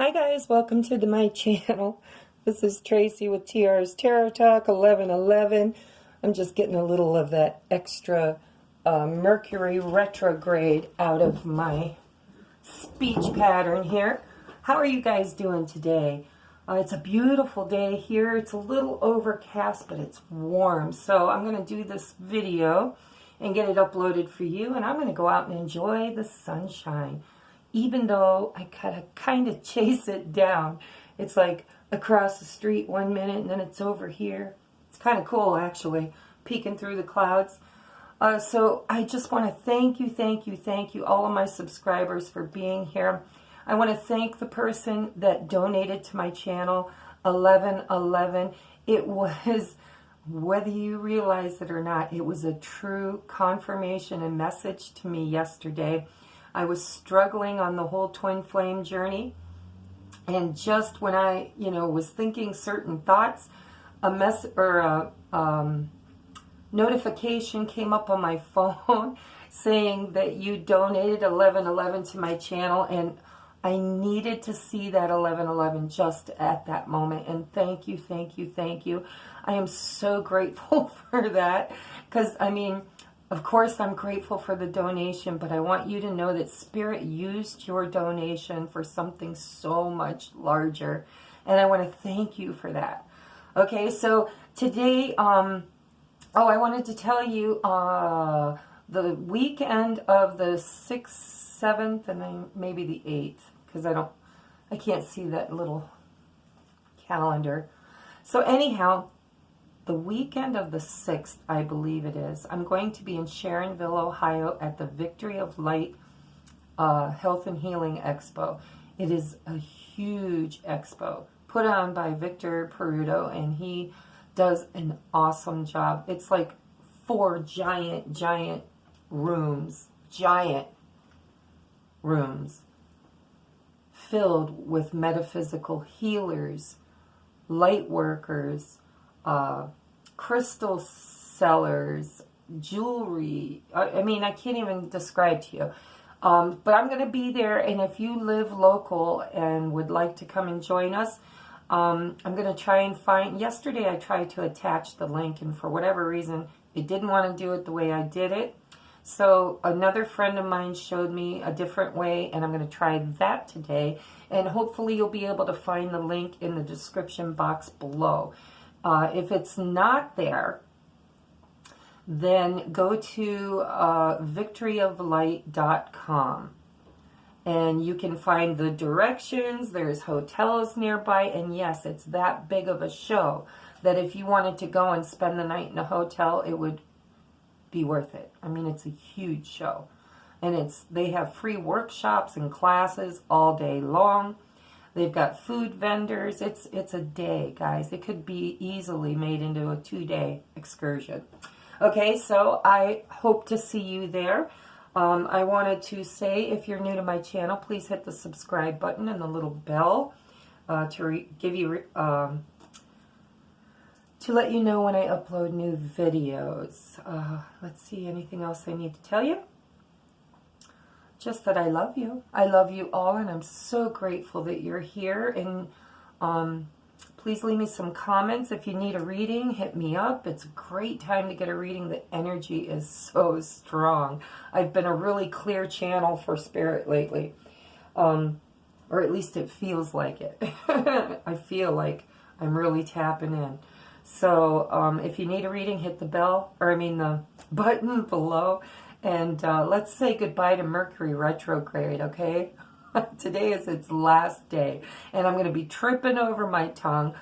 Hi guys, welcome to my channel. This is Tracy with TR's Tarot Talk 1111. I'm just getting a little of that extra Mercury retrograde out of my speech pattern here. How are you guys doing today? It's a beautiful day here. It's a little overcast, but it's warm. So I'm going to do this video and get it uploaded for you. And I'm going to go out and enjoy the sunshine. Even though I gotta kind of chase it down. It's like across the street 1 minute and then it's over here. It's kind of cool actually, peeking through the clouds. So I just want to thank you, all of my subscribers for being here. I want to thank the person that donated to my channel, 1111. It was, whether you realize it or not, it was a true confirmation and message to me yesterday. I was struggling on the whole twin flame journey, and just when I, was thinking certain thoughts, a notification came up on my phone saying that you donated 1111 to my channel, and I needed to see that 1111 just at that moment. And thank you. I am so grateful for that, because of course, I'm grateful for the donation, but I want you to know that Spirit used your donation for something so much larger, and I want to thank you for that. Okay, so today, I wanted to tell you the weekend of the 6th, 7th, and then maybe the 8th, because I can't see that little calendar. So anyhow, the weekend of the 6th, I believe it is, I'm going to be in Sharonville, Ohio at the Victory of Light Health and Healing Expo. It is a huge expo put on by Victor Peruto, and he does an awesome job. It's like 4 giant rooms filled with metaphysical healers, light workers, crystal sellers, jewelry. I can't even describe to you. But I'm going to be there, and if you live local and would like to come and join us, I'm going to try and find... Yesterday I tried to attach the link, and for whatever reason, it didn't want to do it the way I did it. So another friend of mine showed me a different way, and I'm going to try that today. And hopefully you'll be able to find the link in the description box below. If it's not there, then go to victoryoflight.com, and you can find the directions. There's hotels nearby, and yes, it's that big of a show that if you wanted to go and spend the night in a hotel, it would be worth it. It's a huge show, and they have free workshops and classes all day long. They've got food vendors. It's a day, guys. It could be easily made into a 2-day excursion. Okay, so I hope to see you there. I wanted to say, if you're new to my channel, please hit the subscribe button and the little bell to let you know when I upload new videos. Let's see, anything else I need to tell you? Just that I love you. I love you all, and I'm so grateful that you're here. And please leave me some comments. If you need a reading, hit me up. It's a great time to get a reading. The energy is so strong. I've been a really clear channel for Spirit lately. Or at least it feels like it. I feel like I'm really tapping in. So if you need a reading, hit the the button below. And let's say goodbye to Mercury retrograde, okay? Today is its last day, and I'm going to be tripping over my tongue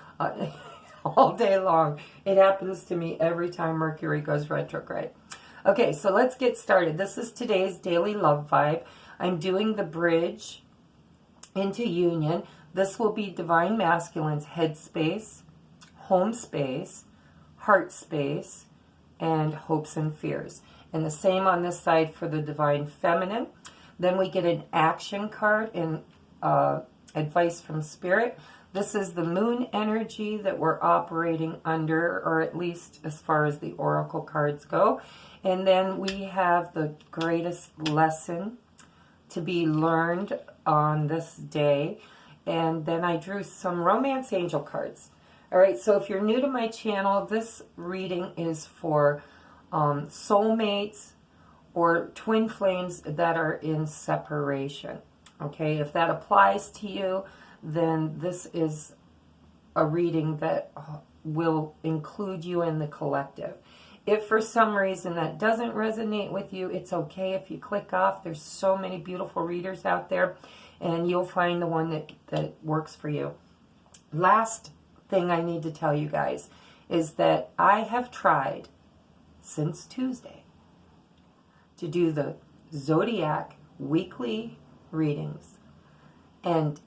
all day long. It happens to me every time Mercury goes retrograde. Okay, so let's get started. This is today's daily love vibe. I'm doing the bridge into union. This will be Divine Masculine's head space, home space, heart space, and hopes and fears. And the same on this side for the Divine Feminine. Then we get an action card and advice from Spirit. This is the moon energy that we're operating under, or at least as far as the oracle cards go. And then we have the greatest lesson to be learned on this day. and then I drew some romance angel cards. All right, so if you're new to my channel, this reading is for soulmates or twin flames that are in separation. Okay, if that applies to you, then this is a reading that will include you in the collective. If for some reason that doesn't resonate with you, it's okay if you click off. There's so many beautiful readers out there, and you'll find the one that works for you. Last thing I need to tell you guys is that I have tried since Tuesday to do the Zodiac weekly readings, and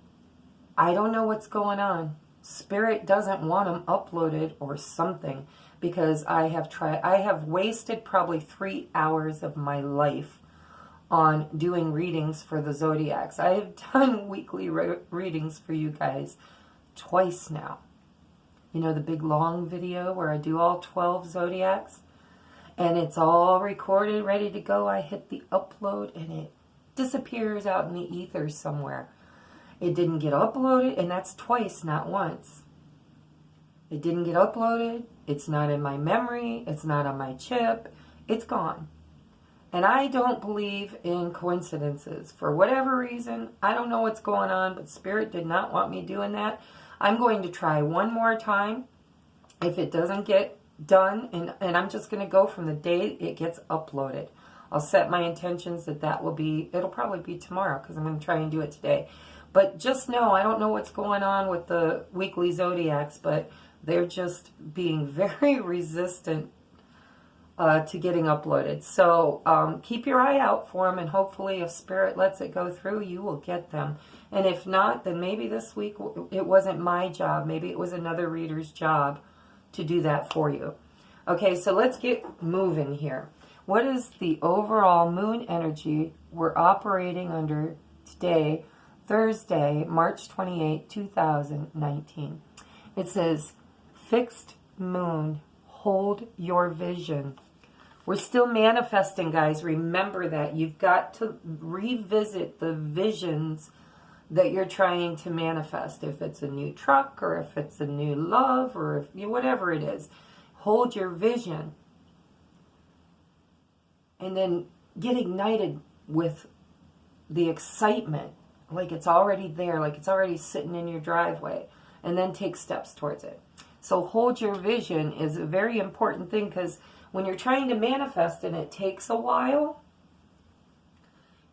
I don't know what's going on. Spirit doesn't want them uploaded or something, because I have wasted probably 3 hours of my life on doing readings for the Zodiacs. I have done weekly readings for you guys twice now. You know, the big long video where I do all 12 Zodiacs, and it's all recorded, ready to go. I hit the upload and it disappears out in the ether somewhere. It didn't get uploaded, and that's twice, not once. It didn't get uploaded. It's not in my memory. It's not on my chip. It's gone. And I don't believe in coincidences. For whatever reason, I don't know what's going on, but Spirit did not want me doing that. I'm going to try one more time. If it doesn't get done, and I'm just going to go from the day it gets uploaded. I'll set my intentions that will be, it'll probably be tomorrow, because I'm going to try and do it today. But just know, I don't know what's going on with the weekly Zodiacs, but they're just being very resistant to getting uploaded. So keep your eye out for them, and hopefully if Spirit lets it go through, you will get them. And if not, then maybe this week it wasn't my job. Maybe it was another reader's job to do that for you. Okay, so let's get moving here. What is the overall moon energy we're operating under today, Thursday, March 28, 2019? It says, fixed moon, hold your vision. We're still manifesting, guys. Remember that. You've got to revisit the visions that you're trying to manifest. If it's a new truck, or if it's a new love, or if whatever it is, hold your vision. And then get ignited with the excitement, like it's already there, like it's already sitting in your driveway, and then take steps towards it. So hold your vision is a very important thing, because when you're trying to manifest and it takes a while,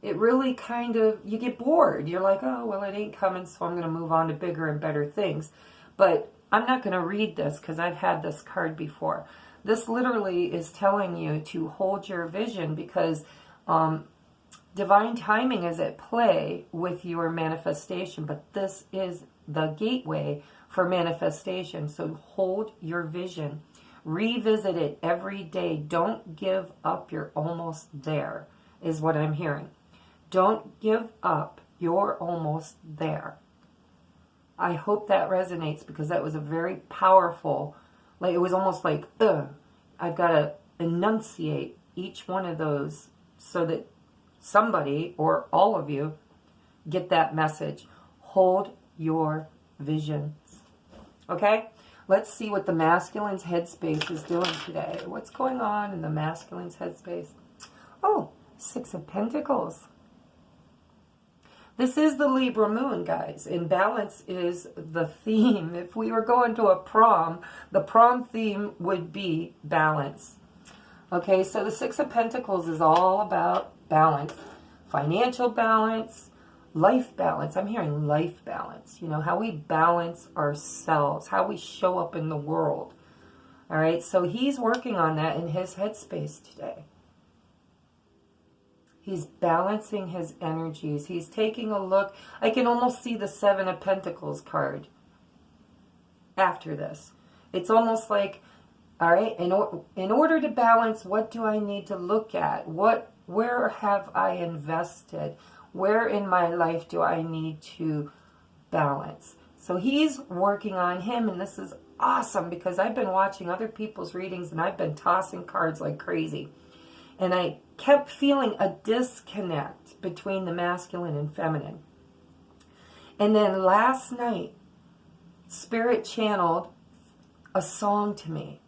it really kind of, you get bored. You're like, oh, well, it ain't coming, so I'm going to move on to bigger and better things. But I'm not going to read this because I've had this card before. This literally is telling you to hold your vision, because divine timing is at play with your manifestation, but this is the gateway for manifestation. So hold your vision. Revisit it every day. Don't give up. You're almost there, is what I'm hearing. Don't give up. You're almost there. I hope that resonates, because that was a very powerful, like, it was almost like, I've got to enunciate each one of those so that somebody or all of you get that message. Hold your visions. Okay? Let's see what the masculine's headspace is doing today. What's going on in the masculine's headspace? Oh, Six of Pentacles. This is the Libra moon, guys. And balance is the theme. If we were going to a prom, the prom theme would be balance. Okay, so the Six of Pentacles is all about balance. Financial balance, life balance. I'm hearing life balance. You know, how we balance ourselves, how we show up in the world. All right, so he's working on that in his headspace today. He's balancing his energies. He's taking a look. I can almost see the Seven of Pentacles card after this. It's almost like, all right, in order to balance, what do I need to look at? Where have I invested? Where in my life do I need to balance? So he's working on him, and this is awesome, because I've been watching other people's readings, and I've been tossing cards like crazy. And I kept feeling a disconnect between the masculine and feminine. And then last night, Spirit channeled a song to me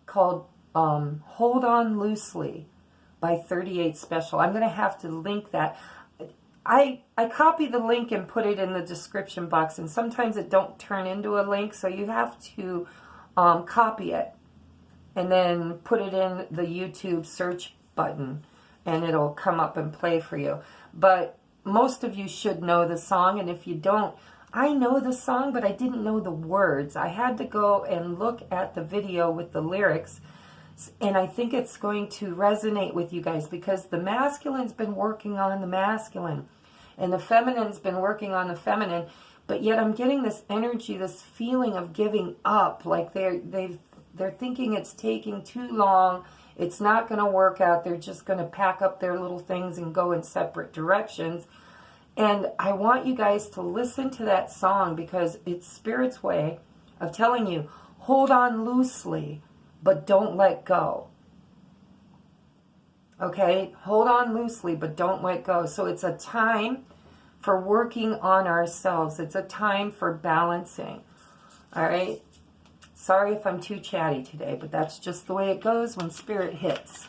called Hold On Loosely by 38 Special. I'm going to have to link that. I copy the link and put it in the description box, and sometimes it don't turn into a link, so you have to copy it and then put it in the YouTube search button, and it'll come up and play for you. But most of you should know the song, and if you don't, I know the song, but I didn't know the words. I had to go and look at the video with the lyrics, and I think it's going to resonate with you guys, because the masculine's been working on the masculine, and the feminine's been working on the feminine, but yet I'm getting this energy, this feeling of giving up, like they're thinking it's taking too long, it's not going to work out, they're just going to pack up their little things and go in separate directions. And I want you guys to listen to that song, because it's Spirit's way of telling you, hold on loosely, but don't let go. Okay? Hold on loosely, but don't let go. So it's a time for working on ourselves. It's a time for balancing. All right? Sorry if I'm too chatty today, but that's just the way it goes when Spirit hits.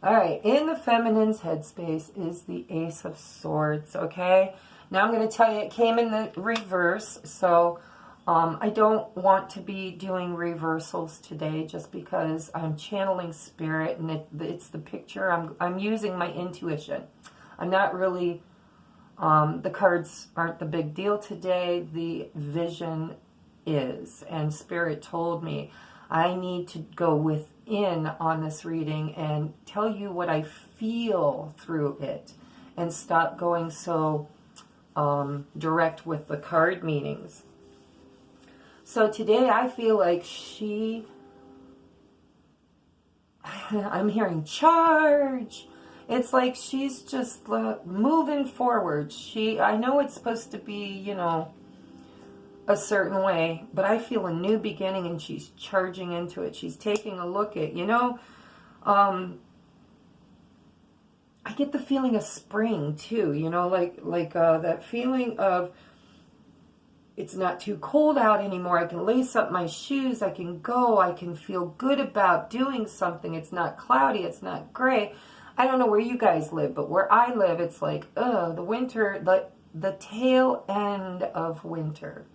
All right, in the feminine's headspace is the Ace of Swords, okay? Now I'm going to tell you it came in the reverse, so I don't want to be doing reversals today just because I'm channeling Spirit, and it's the picture. I'm using my intuition. I'm not really, the cards aren't the big deal today. The vision is, and Spirit told me I need to go within on this reading and tell you what I feel through it, and stop going so direct with the card meanings. So today I feel like I'm hearing charge. It's like she's just moving forward. I know it's supposed to be, you know, a certain way, but I feel a new beginning, and she's charging into it. She's taking a look at, you know, I get the feeling of spring too, you know, like that feeling of it's not too cold out anymore. I can lace up my shoes. I can go. I can feel good about doing something. It's not cloudy. It's not gray. I don't know where you guys live, but where I live, it's like, the winter, the tail end of winter.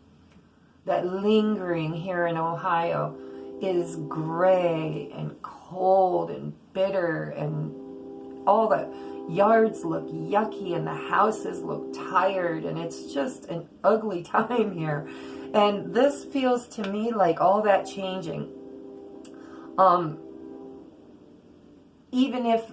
That lingering here in Ohio is gray and cold and bitter, and all the yards look yucky and the houses look tired, and it's just an ugly time here. And this feels to me like all that changing. Even if,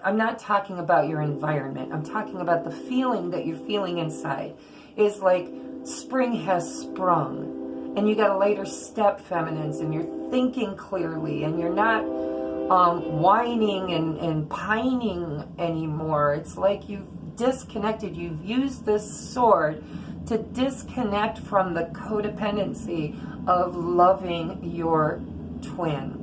I'm not talking about your environment, I'm talking about the feeling that you're feeling inside. Is like spring has sprung, and you got a later step, feminines, and you're thinking clearly, and you're not whining and pining anymore. It's like you've disconnected. You've used this sword to disconnect from the codependency of loving your twin.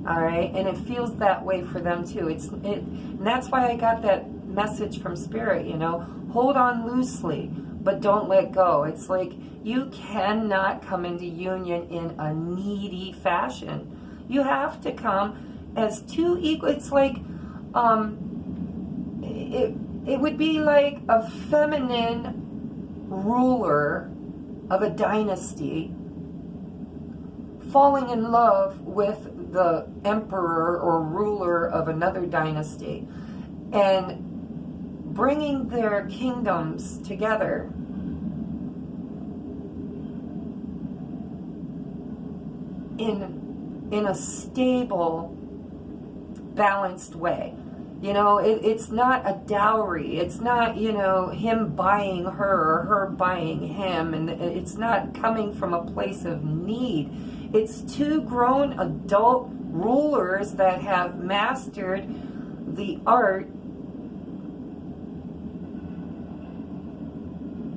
All right, and it feels that way for them too. And that's why I got that message from Spirit, you know, hold on loosely, but don't let go. It's like you cannot come into union in a needy fashion. You have to come as two equal. It's like it would be like a feminine ruler of a dynasty falling in love with the emperor or ruler of another dynasty, and bringing their kingdoms together in a stable, balanced way. You know, it's not a dowry. It's not, you know, him buying her or her buying him, and it's not coming from a place of need. It's two grown adult rulers that have mastered the art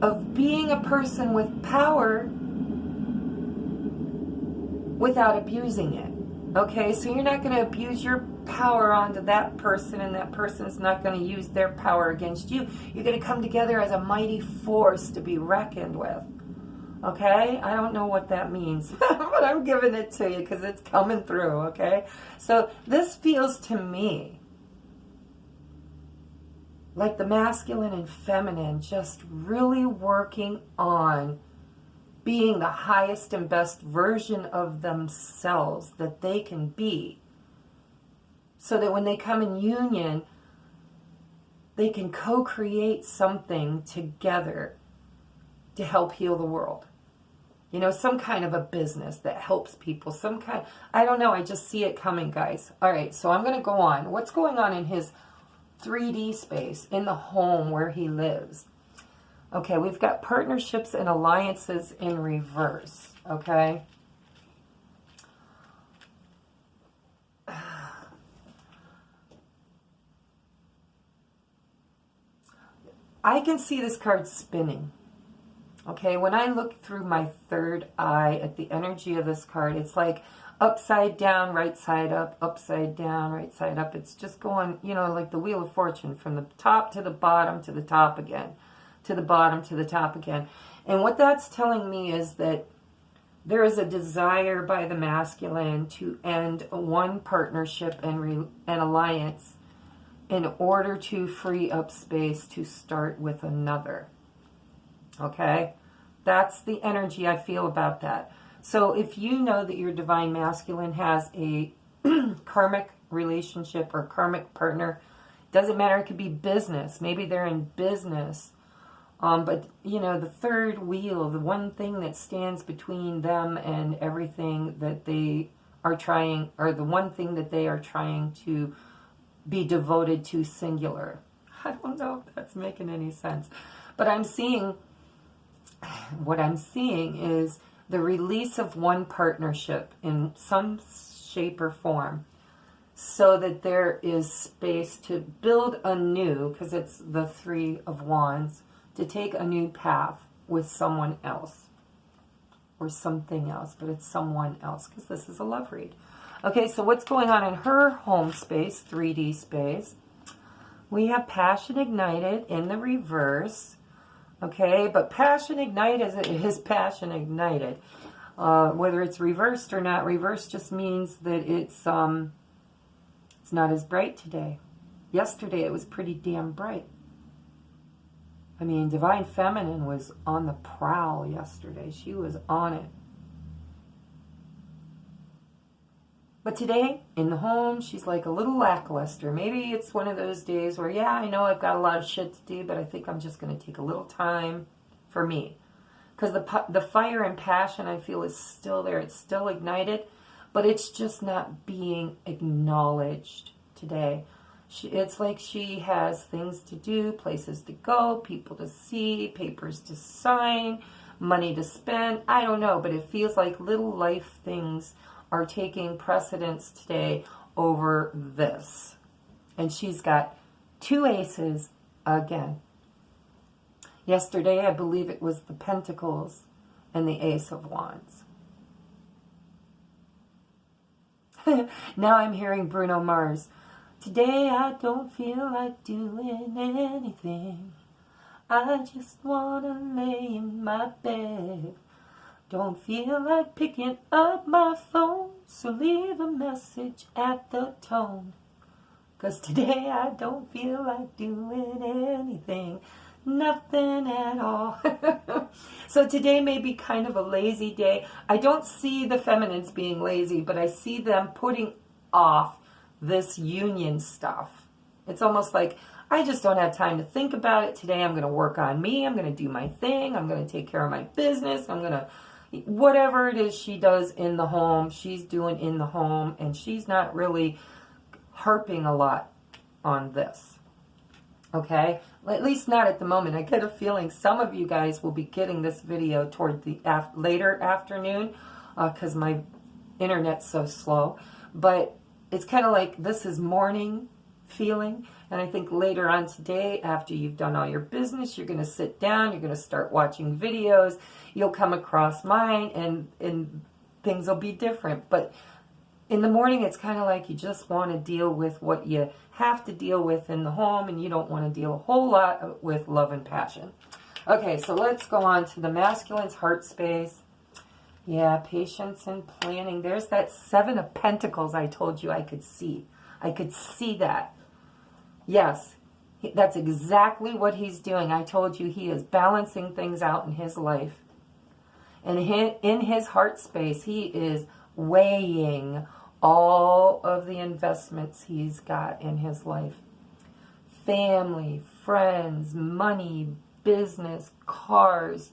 of being a person with power without abusing it. Okay, so you're not going to abuse your power onto that person, and that person's not going to use their power against you. You're going to come together as a mighty force to be reckoned with. Okay? I don't know what that means, but I'm giving it to you because it's coming through, okay? So this feels to me like the masculine and feminine just really working on being the highest and best version of themselves that they can be, so that when they come in union, they can co-create something together to help heal the world. You know, some kind of a business that helps people, some kind, I don't know, I just see it coming, guys. All right, so I'm going to go on. What's going on in his 3D space, in the home where he lives? Okay, we've got partnerships and alliances in reverse, okay? I can see this card spinning. Okay, when I look through my third eye at the energy of this card, it's like upside down, right side up, upside down, right side up. It's just going, you know, like the Wheel of Fortune, from the top to the bottom to the top again, to the bottom to the top again. And what that's telling me is that there is a desire by the masculine to end one partnership and alliance in order to free up space to start with another. Okay? That's the energy I feel about that. So if you know that your divine masculine has a karmic relationship or karmic partner, doesn't matter, it could be business. Maybe they're in business. But, you know, the third wheel, the one thing that stands between them and everything that they are trying, or the one thing that they are trying to be devoted to, singular. I don't know if that's making any sense. But I'm seeing, what I'm seeing is the release of one partnership in some shape or form, so that there is space to build a new, because it's the Three of Wands, to take a new path with someone else or something else, but it's someone else, because this is a love read. Okay, so what's going on in her home space, 3D space? We have passion ignited in the reverse. Okay, but passion ignited is passion ignited. Whether it's reversed or not, reversed just means that it's not as bright today. Yesterday it was pretty damn bright. I mean, Divine Feminine was on the prowl yesterday. She was on it. But today, in the home, she's like a little lackluster. Maybe it's one of those days where, yeah, I know I've got a lot of shit to do, but I think I'm just going to take a little time for me. Because the fire and passion, I feel, is still there. It's still ignited, but it's just not being acknowledged today. It's like she has things to do, places to go, people to see, papers to sign, money to spend. I don't know, but it feels like little life things are taking precedence today over this. And she's got 2 aces again. Yesterday, I believe it was the Pentacles and the Ace of Wands. Now I'm hearing Bruno Mars. Today I don't feel like doing anything. I just want to lay in my bed. Don't feel like picking up my phone, so leave a message at the tone. 'Cause today I don't feel like doing anything. Nothing at all. So today may be kind of a lazy day. I don't see the feminines being lazy, but I see them putting off this union stuff. It's almost like, I just don't have time to think about it today. I'm going to work on me. I'm going to do my thing. I'm going to take care of my business. I'm going to, whatever it is she does in the home, she's doing in the home, and she's not really harping a lot on this. Okay? At least not at the moment. I get a feeling some of you guys will be getting this video toward the later afternoon because my internet's so slow. But it's kind of like this is morning feeling. And I think later on today, after you've done all your business, you're going to sit down, you're going to start watching videos, you'll come across mine, and things will be different. But In the morning, it's kind of like you just want to deal with what you have to deal with in the home, and you don't want to deal a whole lot with love and passion. Okay, so let's go on to the masculine's heart space. Yeah, patience and planning. There's that 7 of Pentacles I told you I could see. I could see that. Yes, that's exactly what he's doing. I told you he is balancing things out in his life. And in his heart space, he is weighing all of the investments he's got in his life. Family, friends, money, business, cars.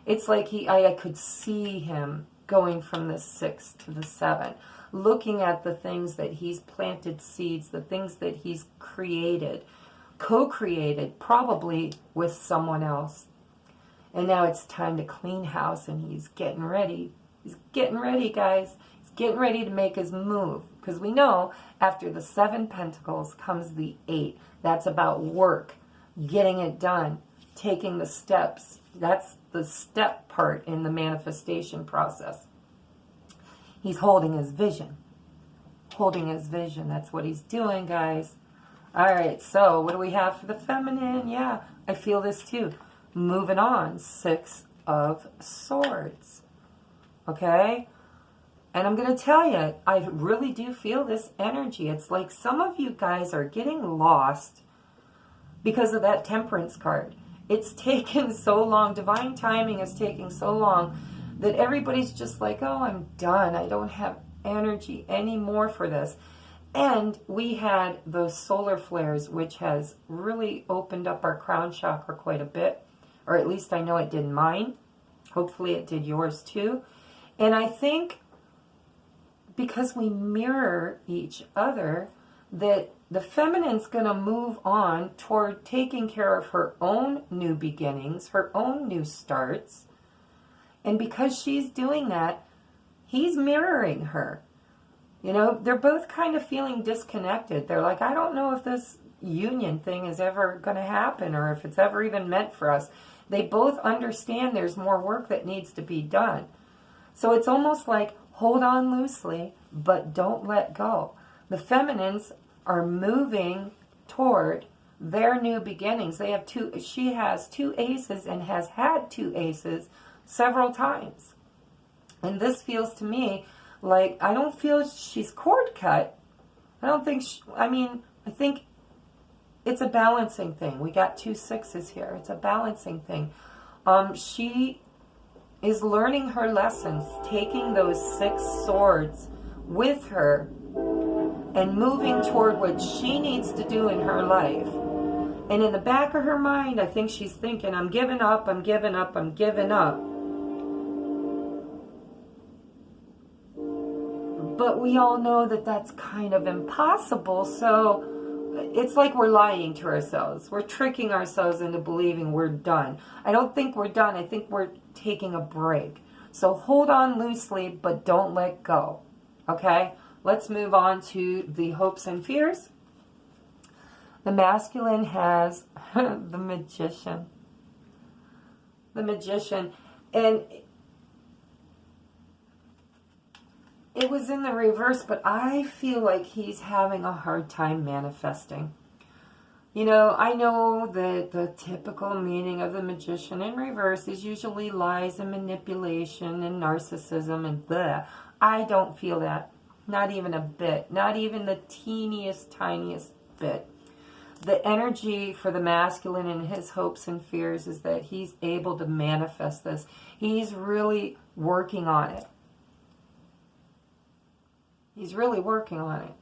It's like I could see him going from the 6 to the 7, looking at the things that he's planted seeds, the things that he's created, co-created, probably with someone else. And now it's time to clean house, and he's getting ready. He's getting ready, guys. He's getting ready to make his move. Because we know after the 7 Pentacles comes the 8. That's about work, getting it done, taking the steps. That's the step part in the manifestation process. He's holding his vision. Holding his vision. That's what he's doing, guys. All right, so what do we have for the feminine? Yeah, I feel this too. Moving on, 6 of Swords. Okay? And I'm going to tell you, I really do feel this energy. It's like some of you guys are getting lost because of that Temperance card. It's taken so long. Divine timing is taking so long that everybody's just like, oh, I'm done. I don't have energy anymore for this. And we had those solar flares, which has really opened up our crown chakra quite a bit. Or at least I know it did mine. Hopefully it did yours too. And I think because we mirror each other, that the feminine's going to move on toward taking care of her own new beginnings, her own new starts. And because she's doing that, he's mirroring her. You know, they're both kind of feeling disconnected. They're like, I don't know if this union thing is ever going to happen or if it's ever even meant for us. They both understand there's more work that needs to be done. So it's almost like hold on loosely, but don't let go. The feminines are moving toward their new beginnings. They have she has 2 aces and has had 2 aces several times. And this feels to me like, I don't feel she's cord cut. I don't think, I think it's a balancing thing. We got 2 6s here. It's a balancing thing. She is learning her lessons, taking those 6 swords with her and moving toward what she needs to do in her life. And in the back of her mind, I think she's thinking, I'm giving up, I'm giving up, I'm giving up. But we all know that that's kind of impossible, so it's like we're lying to ourselves. We're tricking ourselves into believing we're done. I don't think we're done. I think we're taking a break. So hold on loosely, but don't let go. Okay? Let's move on to the hopes and fears. The masculine has the Magician. The Magician. And it was in the reverse, but I feel like he's having a hard time manifesting. You know, I know that the typical meaning of the Magician in reverse is usually lies and manipulation and narcissism and blah. I don't feel that. Not even a bit. Not even the teeniest, tiniest bit. The energy for the masculine in his hopes and fears is that he's able to manifest this. He's really working on it. He's really working on it.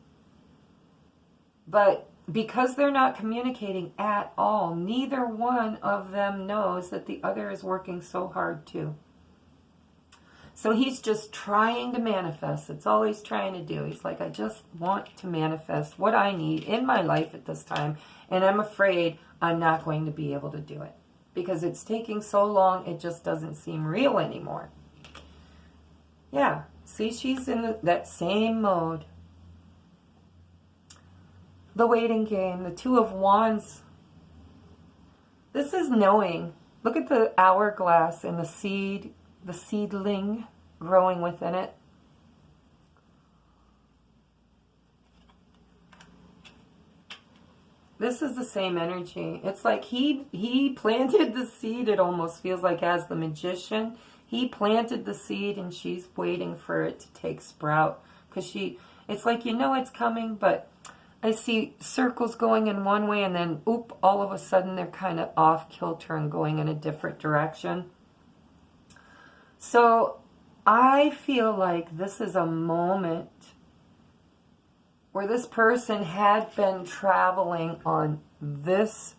But because they're not communicating at all, neither one of them knows that the other is working so hard too. So he's just trying to manifest. That's all he's trying to do. He's like, I just want to manifest what I need in my life at this time. And I'm afraid I'm not going to be able to do it. Because it's taking so long, it just doesn't seem real anymore. Yeah. See, she's in that same mode. The waiting game, the 2 of Wands. This is knowing. Look at the hourglass and the seedling growing within it. This is the same energy. It's like he planted the seed, it almost feels like, as the magician. He planted the seed and she's waiting for it to take sprout. Because it's like, you know it's coming, but I see circles going in one way and then, oop, all of a sudden they're kind of off kilter and going in a different direction. So I feel like this is a moment where this person had been traveling on this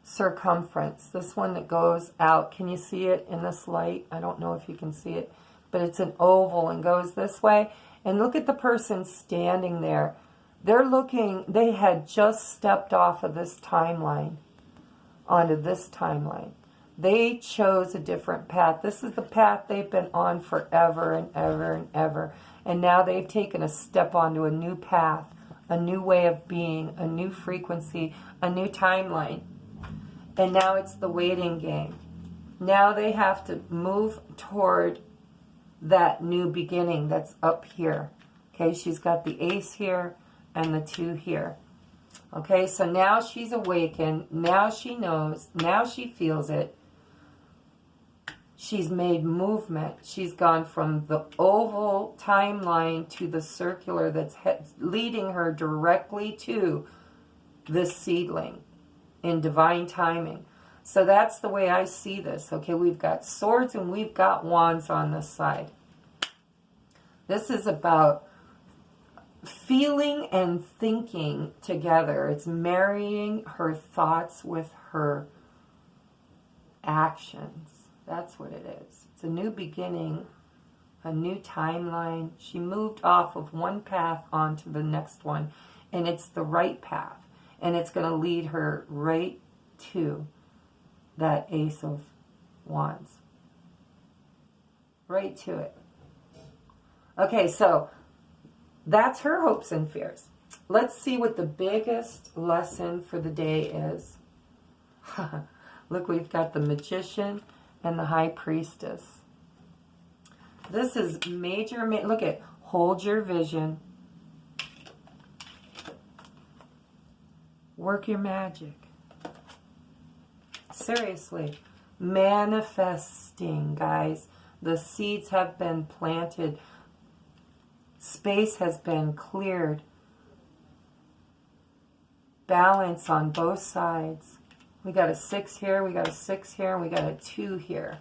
circumference, this one that goes out. Can you see it in this light? I don't know if you can see it, but it's an oval and goes this way. And look at the person standing there. They're looking, they had just stepped off of this timeline onto this timeline. They chose a different path. This is the path they've been on forever and ever and ever. And now they've taken a step onto a new path, a new way of being, a new frequency, a new timeline. And now it's the waiting game. Now they have to move toward that new beginning that's up here. Okay, she's got the ace here and the 2 here. Okay, so now she's awakened. Now she knows. Now she feels it. She's made movement. She's gone from the oval timeline to the circular that's leading her directly to this seedling in divine timing. So that's the way I see this. Okay, we've got swords and we've got wands on this side. This is about feeling and thinking together. It's marrying her thoughts with her actions. That's what it is. It's a new beginning, a new timeline. She moved off of one path onto the next one, and it's the right path. And it's going to lead her right to that Ace of Wands. Right to it. Okay, so that's her hopes and fears. Let's see what the biggest lesson for the day is. Look, we've got the Magician and the High Priestess. This is major. Look at, hold your vision. Work your magic. Seriously. Manifesting, guys. The seeds have been planted. Space has been cleared. Balance on both sides. We got a 6 here, we got a 6 here, and we got a 2 here.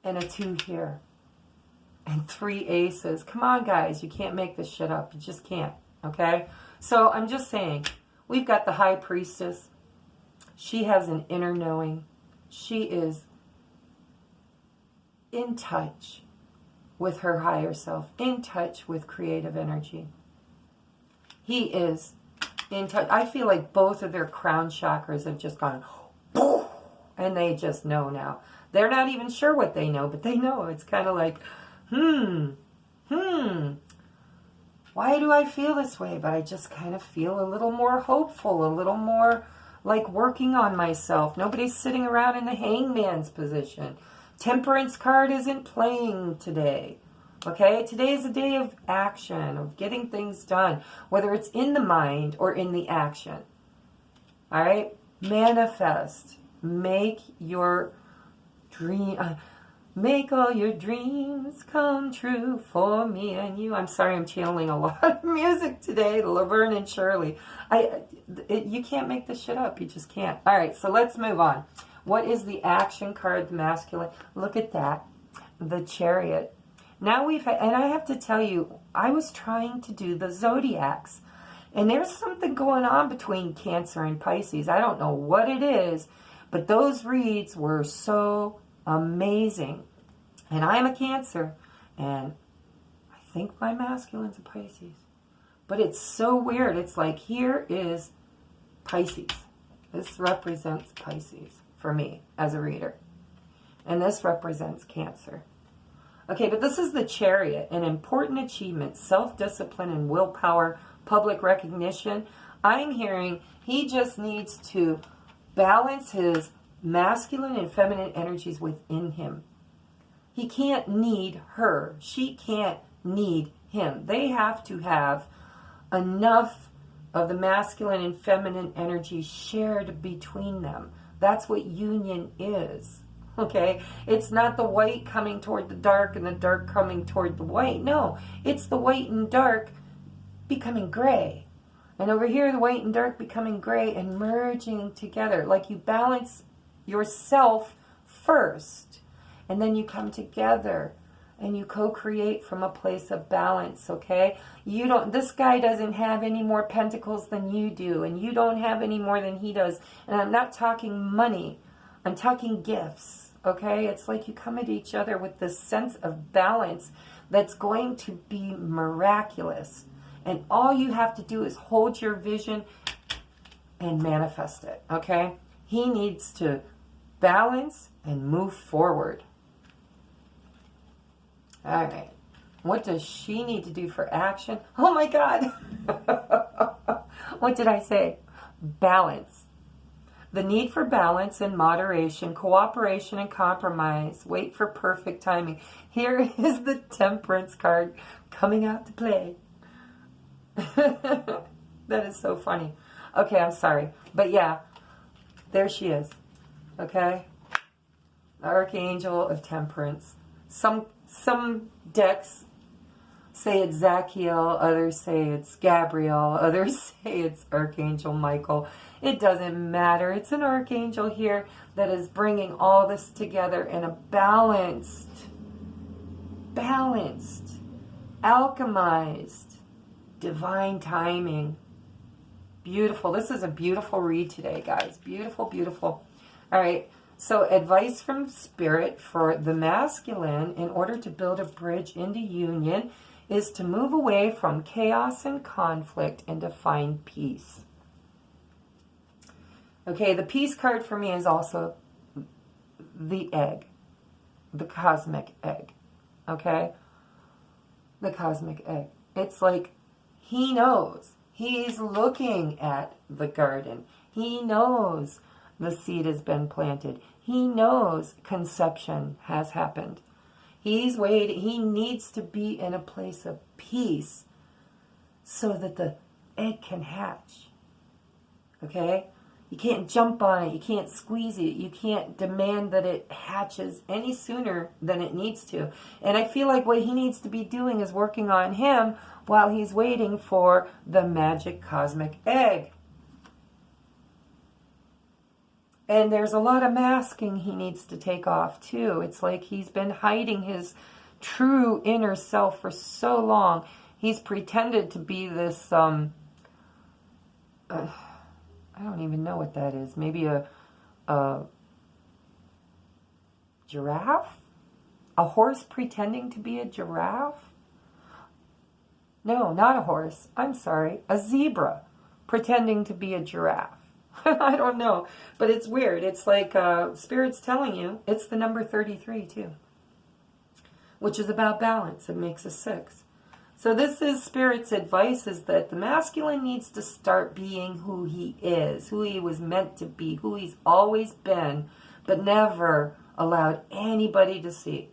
And a 2 here. And 3 aces. Come on, guys. You can't make this shit up. You just can't. Okay? So I'm just saying, we've got the High Priestess. She has an inner knowing. She is in touch with her higher self. In touch with creative energy. He is in touch. I feel like both of their crown chakras have just gone poof, and they just know now. They're not even sure what they know, but they know. It's kind of like, why do I feel this way? But I just kind of feel a little more hopeful, a little more like working on myself. Nobody's sitting around in the hangman's position. Temperance card isn't playing today. Okay, today is a day of action, of getting things done, whether it's in the mind or in the action. All right, manifest, make your dream, make all your dreams come true for me and you. I'm sorry, I'm channeling a lot of music today, Laverne and Shirley. You can't make this shit up, you just can't. All right, so let's move on. What is the action card, the masculine? Look at that, the Chariot. Now we've had, and I have to tell you, I was trying to do the zodiacs, and there's something going on between Cancer and Pisces. I don't know what it is, but those reads were so amazing. And I'm a Cancer, and I think my masculine's a Pisces. But it's so weird. It's like, here is Pisces. This represents Pisces for me as a reader. And this represents Cancer. Okay, but this is the Chariot, an important achievement, self-discipline and willpower, public recognition. I'm hearing he just needs to balance his masculine and feminine energies within him. He can't need her. She can't need him. They have to have enough of the masculine and feminine energy shared between them. That's what union is. Okay? It's not the white coming toward the dark and the dark coming toward the white. No, it's the white and dark becoming gray. And over here, the white and dark becoming gray and merging together. Like you balance yourself first, and then you come together and you co-create from a place of balance, okay? This guy doesn't have any more pentacles than you do, and you don't have any more than he does. And I'm not talking money. I'm talking gifts, okay? It's like you come at each other with this sense of balance that's going to be miraculous. And all you have to do is hold your vision and manifest it, okay? He needs to balance and move forward. All right. What does she need to do for action? Oh my God. What did I say? Balance. The need for balance and moderation, cooperation and compromise. Wait for perfect timing. Here is the Temperance card coming out to play. That is so funny. Okay, I'm sorry. But yeah, there she is. Okay? The Archangel of Temperance. Some decks say it's Zachiel, others say it's Gabriel, others say it's Archangel Michael. It doesn't matter. It's an archangel here that is bringing all this together in a balanced, alchemized, divine timing. Beautiful. This is a beautiful read today, guys. Beautiful, beautiful. All right. So advice from Spirit for the masculine in order to build a bridge into union is to move away from chaos and conflict and to find peace. Okay, the peace card for me is also the egg, the cosmic egg. Okay? The cosmic egg. It's like he knows. He's looking at the garden. He knows the seed has been planted. He knows conception has happened. He's waiting. He needs to be in a place of peace so that the egg can hatch. Okay? You can't jump on it. You can't squeeze it. You can't demand that it hatches any sooner than it needs to. And I feel like what he needs to be doing is working on him while he's waiting for the magic cosmic egg. And there's a lot of masking he needs to take off too. It's like he's been hiding his true inner self for so long. He's pretended to be this, I don't even know what that is. Maybe a giraffe? A horse pretending to be a giraffe? No, not a horse. I'm sorry. A zebra pretending to be a giraffe. I don't know, but it's weird. It's like Spirit's telling you it's the number 33 too, which is about balance. It makes a 6. So this is Spirit's advice, is that the masculine needs to start being who he is, who he was meant to be, who he's always been, but never allowed anybody to see.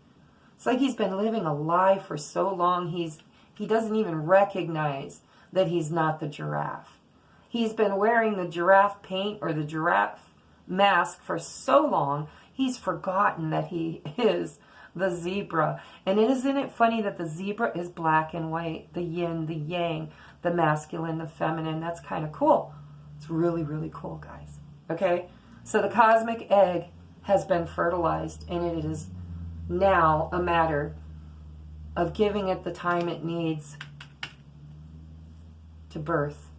It's like he's been living a lie for so long, he doesn't even recognize that he's not the giraffe. He's been wearing the giraffe paint or the giraffe mask for so long, he's forgotten that he is the zebra. And isn't it funny that the zebra is black and white, the yin, the yang, the masculine, the feminine? That's kind of cool. It's really, really cool, guys. Okay? So the cosmic egg has been fertilized, and it is now a matter of giving it the time it needs to birth.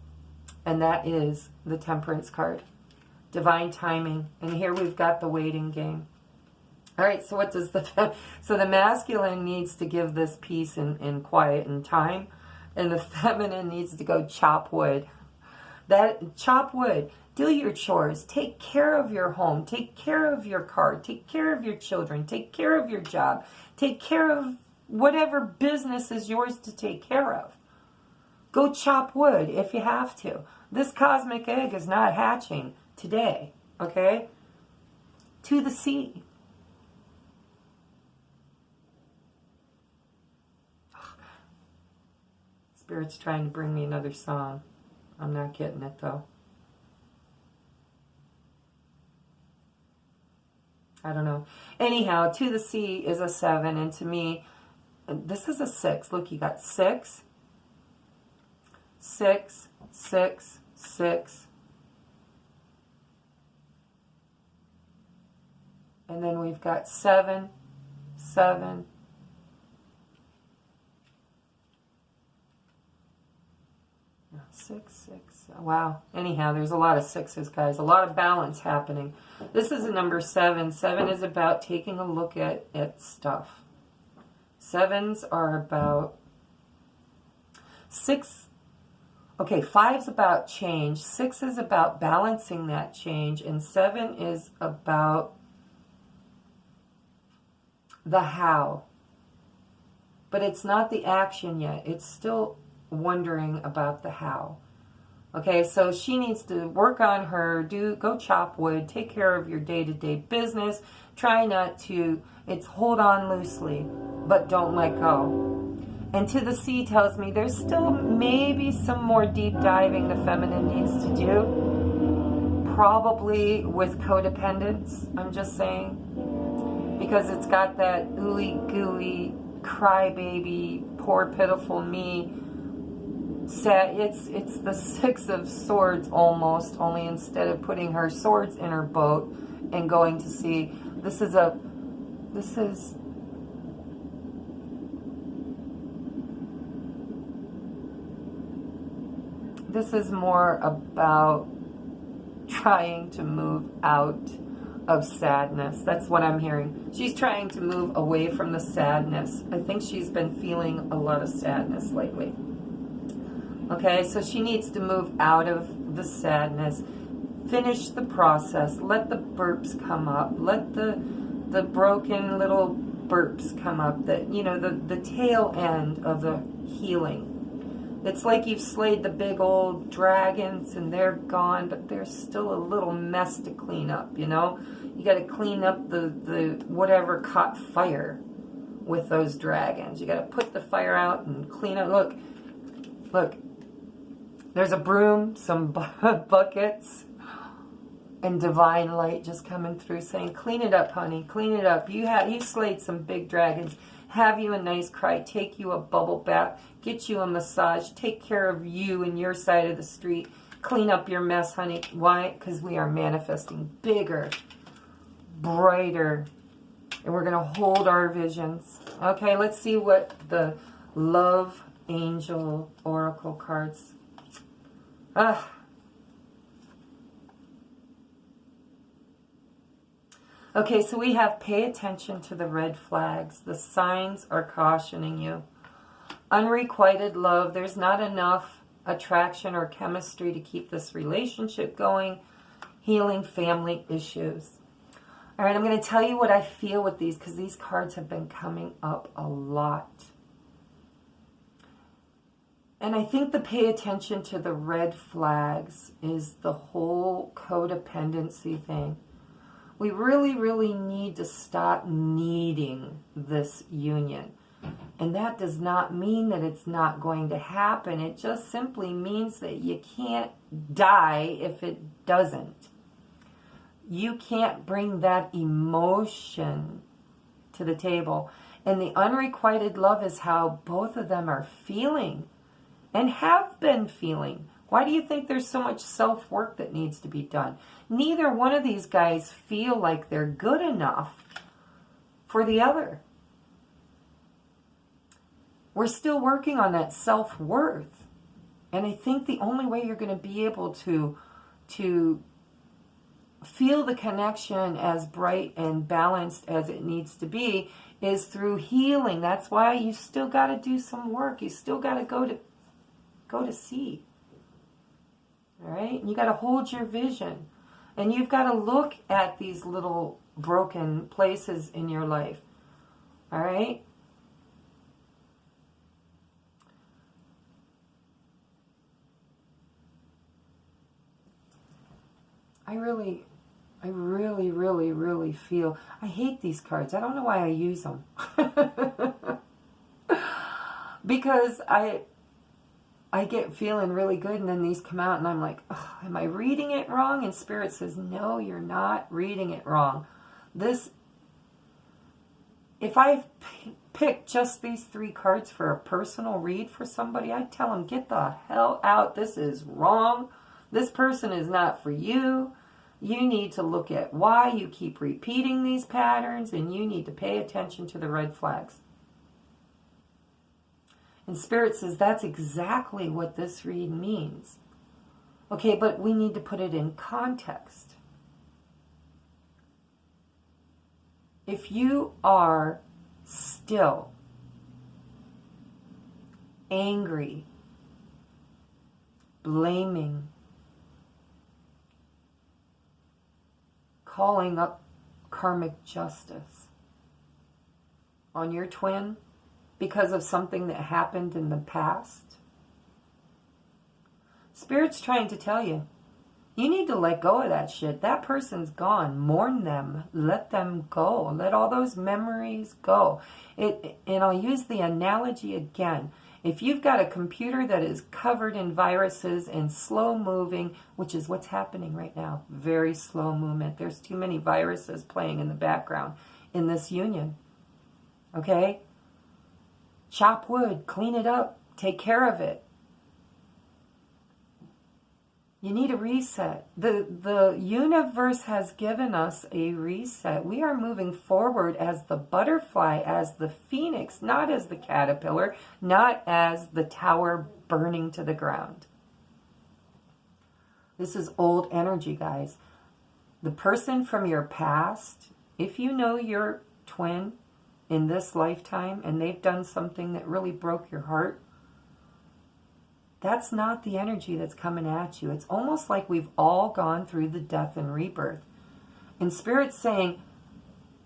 And that is the Temperance card. Divine timing. And here we've got the waiting game. All right, so what does so the masculine needs to give this peace and quiet and time, and the feminine needs to go chop wood. Chop wood, do your chores, take care of your home, take care of your car, take care of your children, take care of your job, take care of whatever business is yours to take care of. Go chop wood if you have to. This cosmic egg is not hatching today, okay? To the sea. Spirit's trying to bring me another song. I'm not getting it, though. I don't know. Anyhow, to the C is a 7, and to me, this is a 6. Look, you got 6, 6, 6, 6. And then we've got 7, 7. No, 6, 6. Wow. Anyhow, there's a lot of 6s, guys. A lot of balance happening. This is a number 7. 7 is about taking a look at stuff. 7s are about 6. Okay, 5's about change. 6 is about balancing that change. And 7 is about the how. But it's not the action yet. It's still wondering about the how. Okay, so she needs to work on her, go chop wood, take care of your day-to-day business. Try not to, it's hold on loosely, but don't let go. And to the C tells me there's still maybe some more deep diving the feminine needs to do. Probably with codependence, I'm just saying. Because it's got that ooey gooey, crybaby, poor pitiful me. It's the 6 of Swords almost, only instead of putting her swords in her boat and going to sea, this is more about trying to move out of sadness. That's what I'm hearing. She's trying to move away from the sadness. I think she's been feeling a lot of sadness lately. Okay, so she needs to move out of the sadness. Finish the process. Let the burps come up. Let the broken little burps come up. That, you know, the tail end of the healing. It's like you've slayed the big old dragons and they're gone, but there's still a little mess to clean up, you know? You got to clean up the whatever caught fire with those dragons. You got to put the fire out and clean up. Look. There's a broom, some buckets, and divine light just coming through saying, clean it up, honey, clean it up. You slayed some big dragons. Have you a nice cry, take you a bubble bath, get you a massage, take care of you and your side of the street, clean up your mess, honey. Why? Because we are manifesting bigger, brighter, and we're going to hold our visions. Okay, let's see what the Love Angel Oracle cards. Okay, so we have pay attention to the red flags. The signs are cautioning you. Unrequited love. There's not enough attraction or chemistry to keep this relationship going. Healing family issues. All right, I'm going to tell you what I feel with these because these cards have been coming up a lot. And I think the pay attention to the red flags is the whole codependency thing. We really, really need to stop needing this union. And that does not mean that it's not going to happen. It just simply means that you can't die if it doesn't. You can't bring that emotion to the table. And the unrequited love is how both of them are feeling. And have been feeling. Why do you think there's so much self-work that needs to be done? Neither one of these guys feel like they're good enough for the other. We're still working on that self-worth. And I think the only way you're going to be able to feel the connection as bright and balanced as it needs to be is through healing. That's why you still got to do some work. You still got to go to sea. All right? You got to hold your vision. And you've got to look at these little broken places in your life. All right? I really feel, I hate these cards. I don't know why I use them. Because I get feeling really good, and then these come out, and I'm like, ugh, am I reading it wrong? And Spirit says, no, you're not reading it wrong. This, if I picked just these 3 cards for a personal read for somebody, I'd tell them, get the hell out. This is wrong. This person is not for you. You need to look at why you keep repeating these patterns, and you need to pay attention to the red flags. And Spirit says that's exactly what this read means. Okay, but we need to put it in context. If you are still angry, blaming, calling up karmic justice on your twin, because of something that happened in the past, Spirit's trying to tell you, you need to let go of that shit. That person's gone. Mourn them. Let them go. Let all those memories go. And I'll use the analogy again. If you've got a computer that is covered in viruses and slow moving, which is what's happening right now, very slow movement. There's too many viruses playing in the background in this union. Okay? Chop wood, clean it up, take care of it. You need a reset. The universe has given us a reset. We are moving forward as the butterfly, as the phoenix, not as the caterpillar, not as the tower burning to the ground. This is old energy, guys. The person from your past, if you know your twin in this lifetime and they've done something that really broke your heart, that's not the energy that's coming at you. It's almost like we've all gone through the death and rebirth. And Spirit's saying,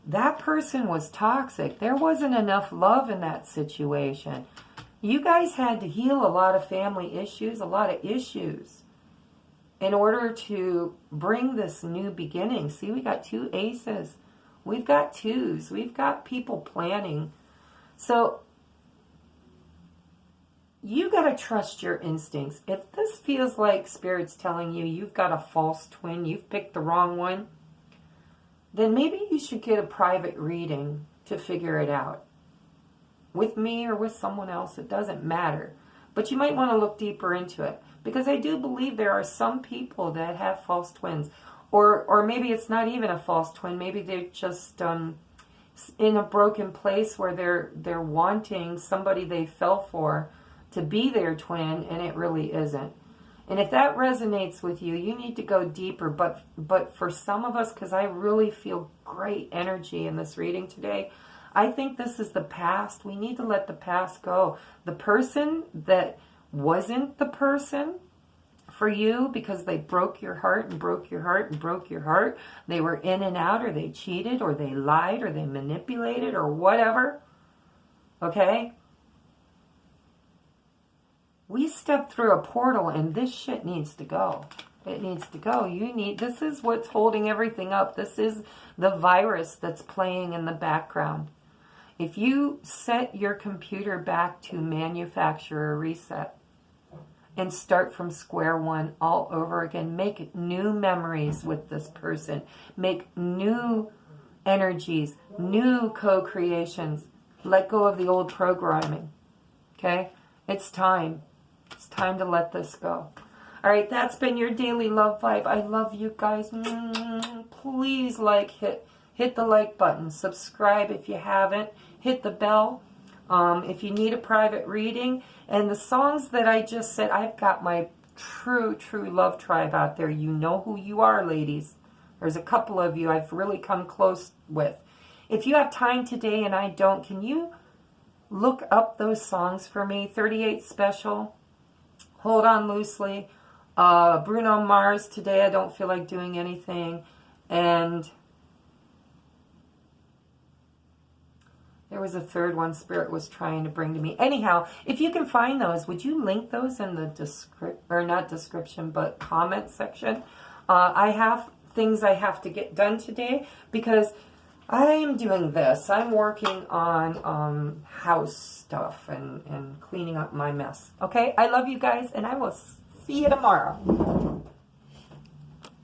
that person was toxic. There wasn't enough love in that situation. You guys had to heal a lot of family issues, a lot of issues, in order to bring this new beginning. See, we got 2 aces. We've got 2s. We've got people planning. So you got to trust your instincts. If this feels like Spirit's telling you you've got a false twin, you've picked the wrong one, then maybe you should get a private reading to figure it out. With me or with someone else, it doesn't matter. But you might want to look deeper into it. Because I do believe there are some people that have false twins. Or maybe it's not even a false twin. Maybe they're just in a broken place where they're wanting somebody they fell for to be their twin, and it really isn't. And if that resonates with you, you need to go deeper. But for some of us, because I really feel great energy in this reading today, I think this is the past. We need to let the past go. The person that wasn't the person for you because they broke your heart and broke your heart and broke your heart. They were in and out, or they cheated, or they lied, or they manipulated, or whatever. Okay? We stepped through a portal, and this shit needs to go. It needs to go. This is what's holding everything up. This is the virus that's playing in the background. If you set your computer back to manufacturer reset, and start from square one all over again. Make new memories with this person. Make new energies, new co-creations. Let go of the old programming. Okay? It's time. It's time to let this go. All right, that's been your daily love vibe. I love you guys. Please hit the like button. Subscribe if you haven't. Hit the bell. If you need a private reading. And the songs that I just said, I've got my true love tribe out there. You know who you are, ladies. There's a couple of you I've really come close with. If you have time today and I don't, can you look up those songs for me? 38 Special, Hold On Loosely, Bruno Mars, Today I Don't Feel Like Doing Anything, and there was a third one Spirit was trying to bring to me. Anyhow, if you can find those, would you link those in the comment section? I have things I have to get done today because I'm doing this. I'm working on house stuff and cleaning up my mess. Okay? I love you guys, and I will see you tomorrow.